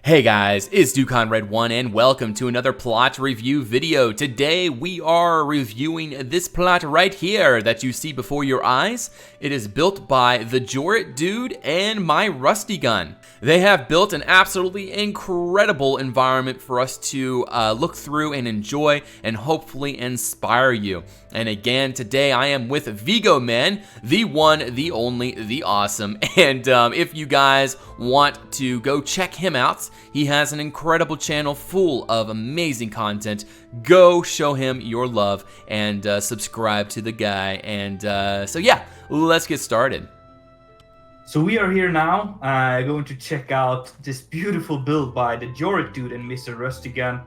Hey guys, it's DuconRed1 and welcome to another plot review video. Today we are reviewing this plot right here that you see before your eyes. It is built by the Jorrit Dude and MyRustyGun. They have built an absolutely incredible environment for us to look through and enjoy and hopefully inspire you. And again, today I am with Viggoman, the one, the only, the awesome. And if you guys want to go check him out, he has an incredible channel full of amazing content. Go show him your love and subscribe to the guy. And so yeah, let's get started. So we are here now, going to check out this beautiful build by the Jorrit Dude and Mr. RustyGun.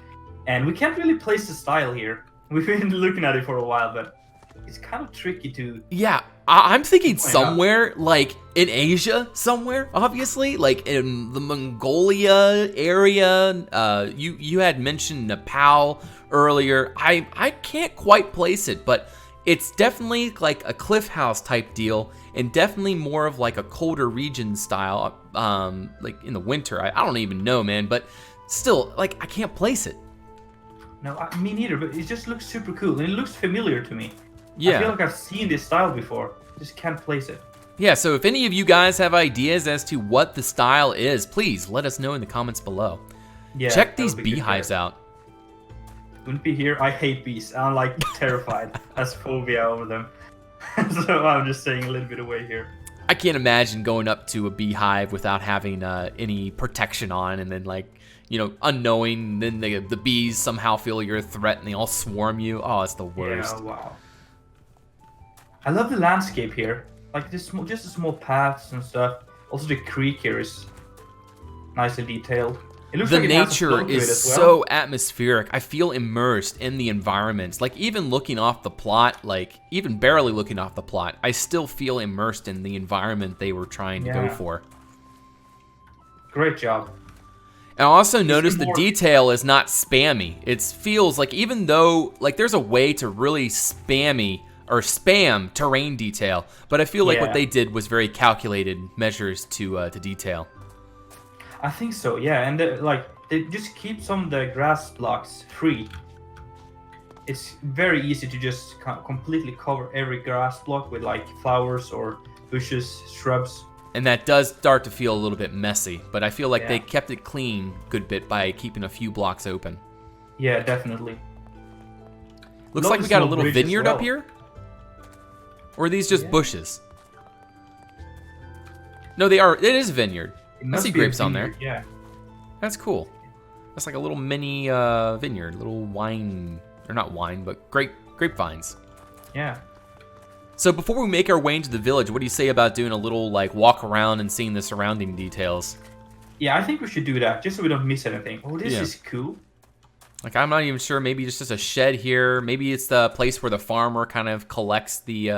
And we can't really place the style here. We've been looking at it for a while, but it's kind of tricky to... Yeah, I'm thinking somewhere, like, in Asia, somewhere, obviously. Like, in the Mongolia area. You had mentioned Nepal earlier. I can't quite place it, but it's definitely, like, a cliff house type deal. And definitely more of, like, a colder region style, like, in the winter. I don't even know, man. But still, like, I can't place it. No, me neither, but it just looks super cool. And it looks familiar to me. Yeah. I feel like I've seen this style before. Just can't place it. Yeah, so if any of you guys have ideas as to what the style is, please let us know in the comments below. Yeah, check these beehives out. Wouldn't be here. I hate bees. I'm like terrified. Has phobia over them. So I'm just staying a little bit away here. I can't imagine going up to a beehive without having any protection on, and then, like, you know, unknowing, then the bees somehow feel you're a threat and they all swarm you. Oh, it's the worst. Yeah, wow. I love the landscape here. Like this, just the small paths and stuff. Also, the creek here is nicely detailed. It looks the like it has a flow nature to it is as well. so atmospheric. I feel immersed in the environments. Like, even looking off the plot, like even barely looking off the plot, I still feel immersed in the environment they were trying to go for. Great job. And I also noticed the detail is not spammy. It feels like, even though, like, there's a way to really spam terrain detail, but I feel like what they did was very calculated measures to detail. I think so, yeah. And they just keep some of the grass blocks free. It's very easy to just completely cover every grass block with like flowers or bushes, shrubs. And that does start to feel a little bit messy, but I feel like they kept it clean a good bit by keeping a few blocks open. Yeah, definitely. Looks like we got a little vineyard up here. Or are these just bushes? No, they are. It is a vineyard. I see grapes on there. Yeah. That's cool. That's like a little mini vineyard, little wine, or not wine, but grapevines. Yeah. So before we make our way into the village, what do you say about doing a little, like, walk around and seeing the surrounding details? Yeah, I think we should do that, just so we don't miss anything. Oh, this is cool. Like, I'm not even sure. Maybe it's just a shed here. Maybe it's the place where the farmer kind of collects the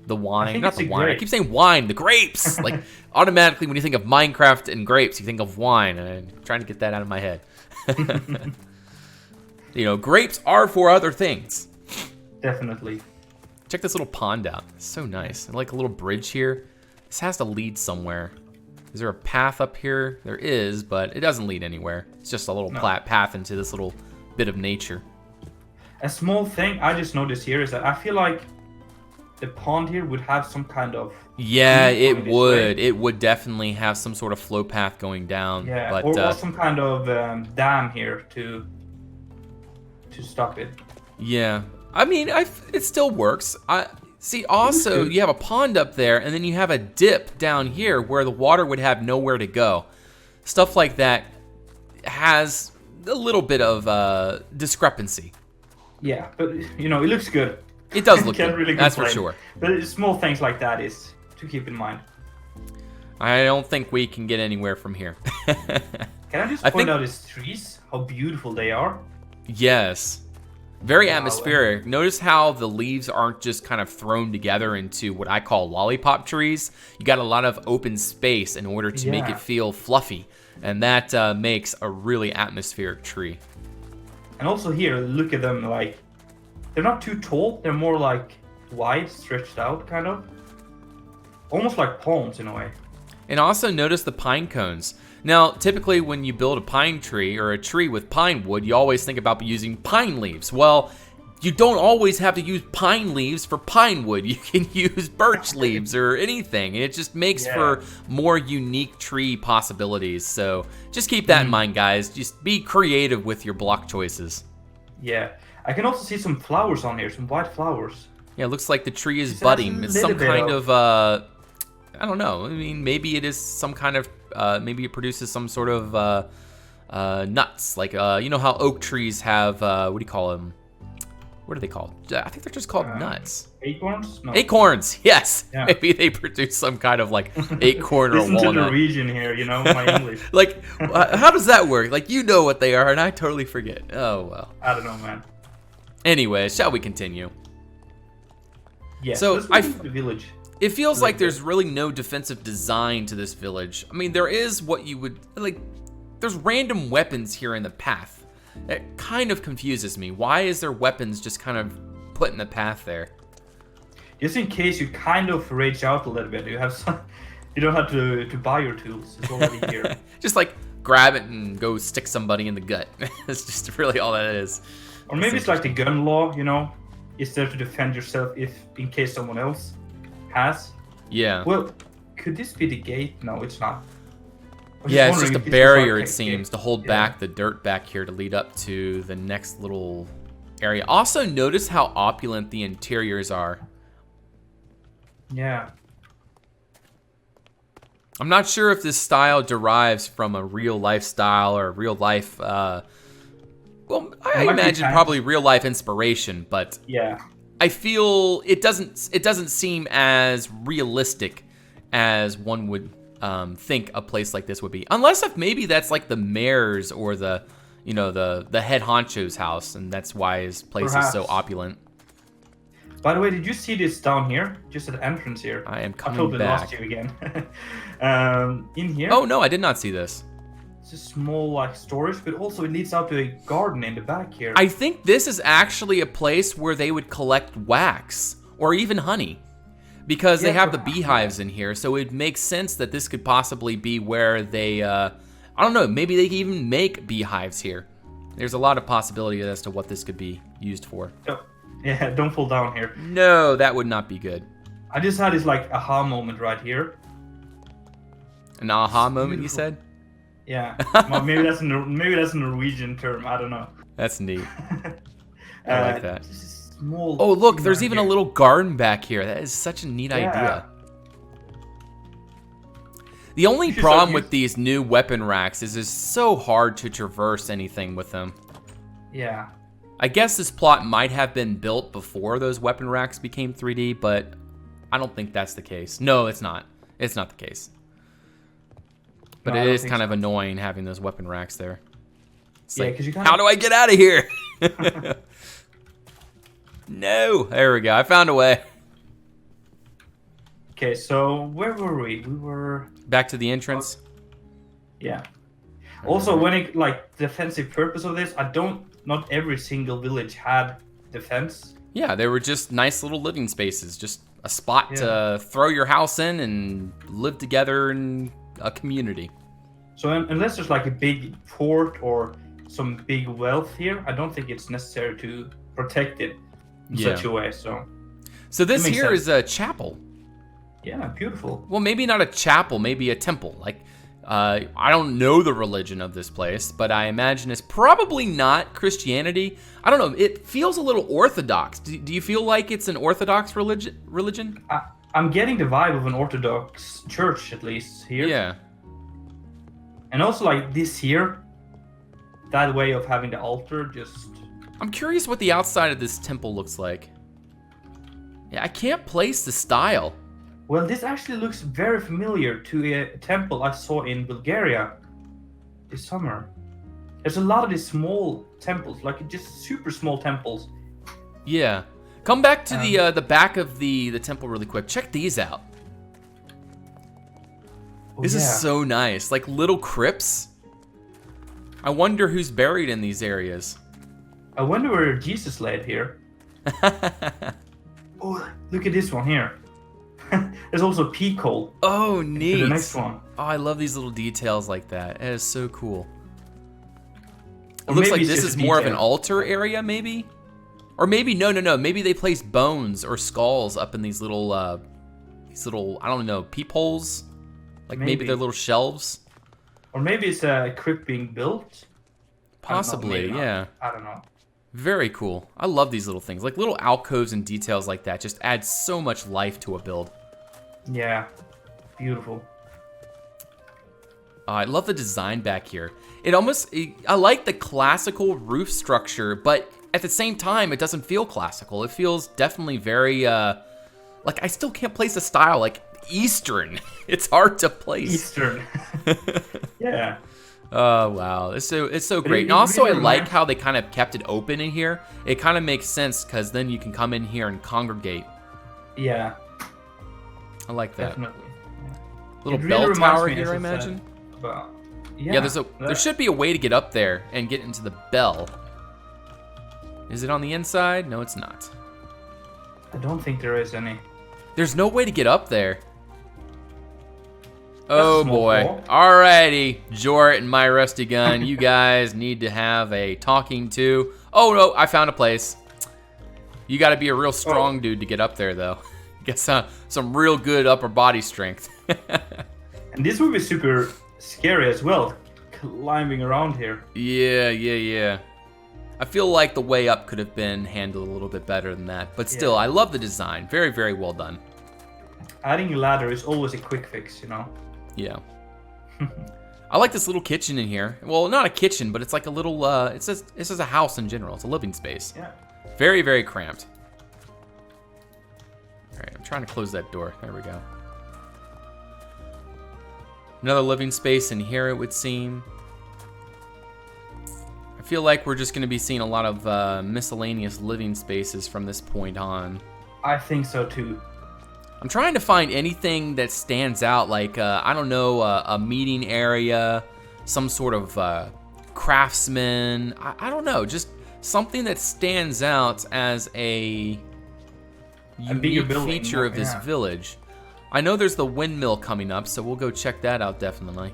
wine. Not the wine. I keep saying wine. The grapes. Like, automatically when you think of Minecraft and grapes, you think of wine. And I'm trying to get that out of my head. You know, grapes are for other things. Definitely. Check this little pond out. It's so nice. And like a little bridge here. This has to lead somewhere. Is there a path up here? There is, but it doesn't lead anywhere. It's just a little path into this little bit of nature. A small thing I just noticed here is that I feel like the pond here would have some kind of... Yeah, it would. It would definitely have some sort of flow path going down. Yeah, but, or some kind of dam here to stop it. Yeah. I mean, it still works. See, also, you have a pond up there, and then you have a dip down here where the water would have nowhere to go. Stuff like that has a little bit of discrepancy. Yeah, but, you know, it looks good. It does look good, really that's for sure. But small things like that is to keep in mind. I don't think we can get anywhere from here. Can I just point out these trees? How beautiful they are. Yes. Very atmospheric. Notice how the leaves aren't just kind of thrown together into what I call lollipop trees. You got a lot of open space in order to make it feel fluffy. And that makes a really atmospheric tree. And also here, look at them, like, they're not too tall. They're more like wide, stretched out, kind of. Almost like palms in a way. And also notice the pine cones. Now, typically when you build a pine tree or a tree with pine wood, you always think about using pine leaves. Well, you don't always have to use pine leaves for pine wood. You can use birch leaves or anything. It just makes for more unique tree possibilities. So just keep that in mind, guys. Just be creative with your block choices. Yeah. I can also see some flowers on here, some white flowers. Yeah, it looks like the tree is budding. It's some kind of, I don't know. I mean, maybe it is some kind of, maybe it produces some sort of nuts. Like, you know how oak trees have, what do you call them? What are they called? I think they're just called nuts. Acorns? No. Acorns, yes. Yeah. Maybe they produce some kind of like acorn or Listen walnut. to the region here, you know, my English. Like, how does that work? Like, you know what they are, and I totally forget. Oh, well. I don't know, man. Anyway, shall we continue? Yeah, so let's look into the village. It feels like there's really no defensive design to this village. I mean, there is what you would, like, there's random weapons here in the path. It kind of confuses me. Why is there weapons just kind of put in the path there? Just in case you kind of rage out a little bit, you have some, you don't have to buy your tools. It's already here. Just like grab it and go stick somebody in the gut. That's just really all that is. Or maybe it's like the gun law, you know, is there to defend yourself if in case someone else has. Yeah. Well, could this be the gate? No, it's not. Yeah, it's just a barrier, it seems, to hold back the dirt back here to lead up to the next little area. Also, notice how opulent the interiors are. Yeah. I'm not sure if this style derives from a real life style or a real life, well, I imagine probably real life inspiration, but yeah, I feel it doesn't seem as realistic as one would think a place like this would be, unless if maybe that's like the mayor's or the, you know, the head honcho's house, and that's why his place is so opulent. By the way, did you see this down here, just at the entrance here? I am coming I totally back. lost you again. In here. Oh no, I did not see this. It's a small like storage, but also it leads out to a garden in the back here. I think this is actually a place where they would collect wax or even honey, because they have the beehives in here, so it makes sense that this could possibly be where they, I don't know, maybe they could even make beehives here. There's a lot of possibility as to what this could be used for. Oh, yeah, don't fall down here. No, that would not be good. I just had this like aha moment right here. An aha moment, you said? Yeah, well, maybe that's a Norwegian term. I don't know. That's neat. I like that. Small. Oh, look, there's even a little garden back here. That is such a neat idea. The only problem with these new weapon racks is it's so hard to traverse anything with them. Yeah. I guess this plot might have been built before those weapon racks became 3D, but I don't think that's the case. No, it's not. It's not the case. But it is kind of annoying having those weapon racks there. It's like, because you how do I get out of here? No, there we go. I found a way. Okay, so where were we? We were back to the entrance. Yeah. Also, when it like defensive purpose of this, not every single village had defense. Yeah, they were just nice little living spaces, just a spot to throw your house in and live together in a community. So unless there's like a big fort or some big wealth here, I don't think it's necessary to protect it in such a way. So this here is a chapel. Yeah, beautiful. Well, maybe not a chapel, maybe a temple. Like, I don't know the religion of this place, but I imagine it's probably not Christianity. I don't know. It feels a little Orthodox. Do you feel like it's an Orthodox religion? I'm getting the vibe of an Orthodox church, at least here. Yeah. And also, like this here, that way of having the altar just... I'm curious what the outside of this temple looks like. Yeah, I can't place the style. Well, this actually looks very familiar to a temple I saw in Bulgaria this summer. There's a lot of these small temples, like just super small temples. Yeah. Come back to the back of the temple really quick. Check these out. This is so nice. Like little crypts. I wonder who's buried in these areas. I wonder where Jesus laid here. Oh, look at this one here. There's also peak hole. Oh, To neat. the next one. Oh, I love these little details like that. It is so cool. It Or looks maybe like it's this just is a more of an detail. altar area, maybe? Or maybe, no. Maybe they place bones or skulls up in these little, I don't know, peepholes? Like maybe they're little shelves? Or maybe it's a crypt being built. Possibly, yeah. I don't know. Very cool. I love these little things. Like little alcoves and details like that just add so much life to a build. Yeah, beautiful. I love the design back here. I like the classical roof structure, but at the same time, it doesn't feel classical. It feels definitely very, like I still can't place a style, like Eastern. It's hard to place. Eastern. Yeah. Oh, wow. It's so But great. it And also, really I like reminds- how they kind of kept it open in here. It kind of makes sense because then you can come in here and congregate. Yeah, I like that. definitely. Little It really bell reminds tower me, here, as I I said, imagine. But, Yeah, there should be a way to get up there and get into the bell. Is it on the inside? No, it's not. I don't think there is any. There's no way to get up there. a Oh small boy. hole. Alrighty, Jort and MyRustyGun, you guys need to have a talking to. Oh no, I found a place. You gotta be a real strong dude to get up there though. Get some real good upper body strength. And this would be super scary as well, climbing around here. Yeah. I feel like the way up could have been handled a little bit better than that. But still, Yeah. I love the design. Very, very well done. Adding a ladder is always a quick fix, you know? Yeah. I like this little kitchen in here. Well, not a kitchen, but it's like a little, it's just a house in general. It's a living space. Yeah. Very, very cramped. All right, I'm trying to close that door. There we go. Another living space in here, it would seem. I feel like we're just going to be seeing a lot of miscellaneous living spaces from this point on. I think so too. I'm trying to find anything that stands out, like, I don't know, a meeting area, some sort of craftsman. I don't know, just something that stands out as a bigger unique building, feature of this yeah. village. I know there's the windmill coming up, so we'll go check that out definitely.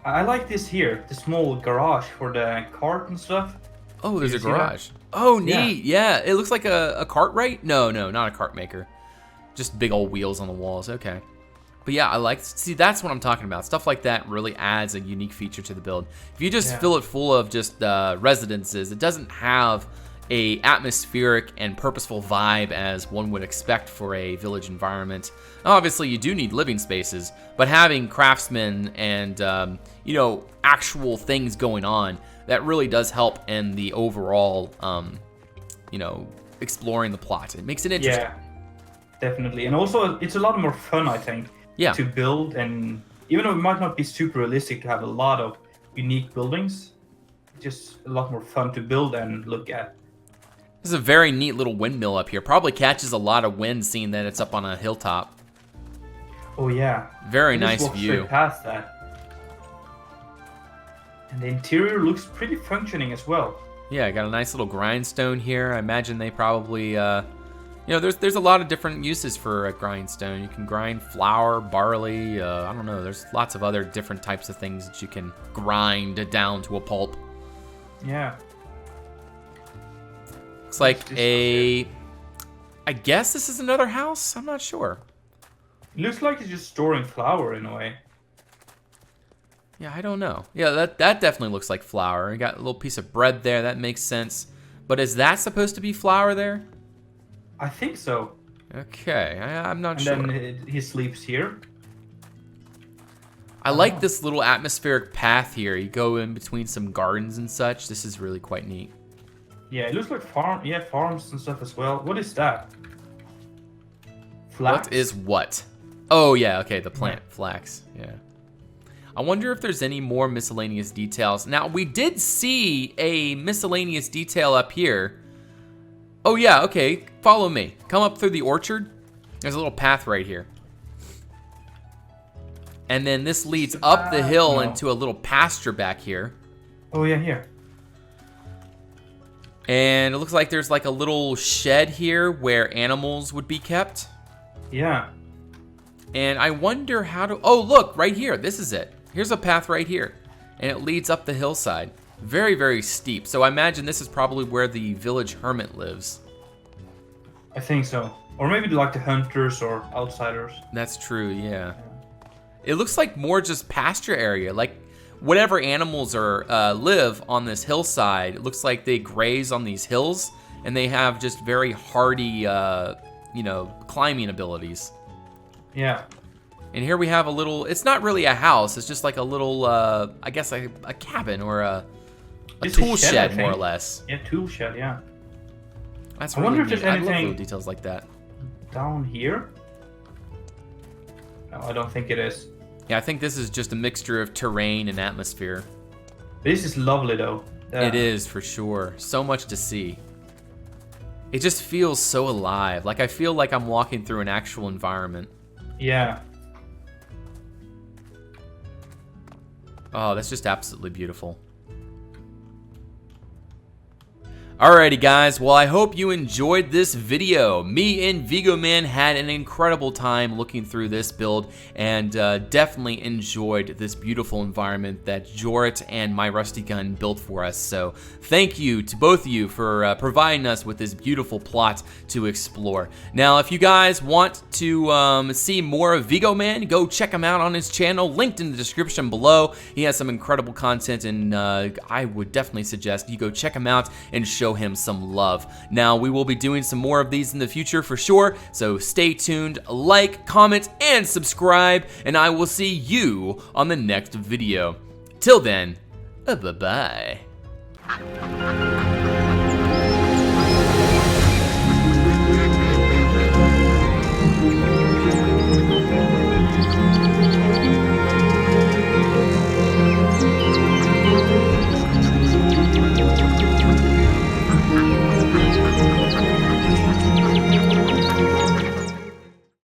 I like this here, the small garage for the cart and stuff. Oh, there's you a see that? garage. Oh, Yeah. neat. Yeah, it looks like a cart, right? No, not a cart maker. Just big old wheels on the walls. Okay. But yeah, see, that's what I'm talking about. Stuff like that really adds a unique feature to the build. If you just Yeah. fill it full of just residences, it doesn't have a atmospheric and purposeful vibe as one would expect for a village environment. Obviously, you do need living spaces, but having craftsmen and, actual things going on, that really does help in the overall, exploring the plot. It makes it interesting. Yeah, definitely. And also, it's a lot more fun, I think, Yeah. to build. And even though it might not be super realistic to have a lot of unique buildings, it's just a lot more fun to build and look at. This is a very neat little windmill up here. Probably catches a lot of wind seeing that it's up on a hilltop. Oh yeah. Very You just nice walk view. straight past that. And the interior looks pretty functioning as well. Yeah, got a nice little grindstone here. I imagine they probably, there's a lot of different uses for a grindstone. You can grind flour, barley, I don't know. There's lots of other different types of things that you can grind down to a pulp. Yeah. Looks like What's this stuff I guess this is another house? I'm not sure. It looks like it's just storing flour in a way. Yeah, I don't know. Yeah, that definitely looks like flour. You got a little piece of bread there. That makes sense. But is that supposed to be flour there? I think so. Okay, I'm not And sure. then he sleeps here. I like this little atmospheric path here. You go in between some gardens and such. This is really quite neat. Yeah, it looks like farms and stuff as well. What is that? Flax? What is what? Oh, yeah, okay, the plant, flax, yeah. I wonder if there's any more miscellaneous details. Now, we did see a miscellaneous detail up here. Oh, yeah, okay, follow me. Come up through the orchard. There's a little path right here. And then this leads up the hill into a little pasture back here. Oh yeah, here. And it looks like there's like a little shed here where animals would be kept. Yeah. And I wonder how to... Oh, look, right here. This is it. Here's a path right here. And it leads up the hillside. Very, very steep. So I imagine this is probably where the village hermit lives. I think so. Or maybe like the hunters or outsiders. That's true, yeah. It looks like more just pasture area. Like whatever animals are live on this hillside, it looks like they graze on these hills. And they have just very hardy, you know, climbing abilities. Yeah. And here we have a little, it's not really a house, it's just like a little, I guess a cabin or a tool shed, more or less. Yeah, tool shed, yeah. That's I really wonder if neat. there's I love anything little details like that. down here? No, I don't think it is. Yeah, I think this is just a mixture of terrain and atmosphere. This is lovely, though. It is, for sure. So much to see. It just feels so alive. Like, I feel like I'm walking through an actual environment. Yeah. Oh, that's just absolutely beautiful. Alrighty guys, well I hope you enjoyed this video. Me and Viggoman had an incredible time looking through this build and definitely enjoyed this beautiful environment that Jorrit and MyRustyGun built for us. So thank you to both of you for providing us with this beautiful plot to explore. Now if you guys want to see more of Viggoman, go check him out on his channel, linked in the description below. He has some incredible content and I would definitely suggest you go check him out and show him some love. Now, we will be doing some more of these in the future for sure, so stay tuned, like, comment, and subscribe, and I will see you on the next video. Till then, bye-bye.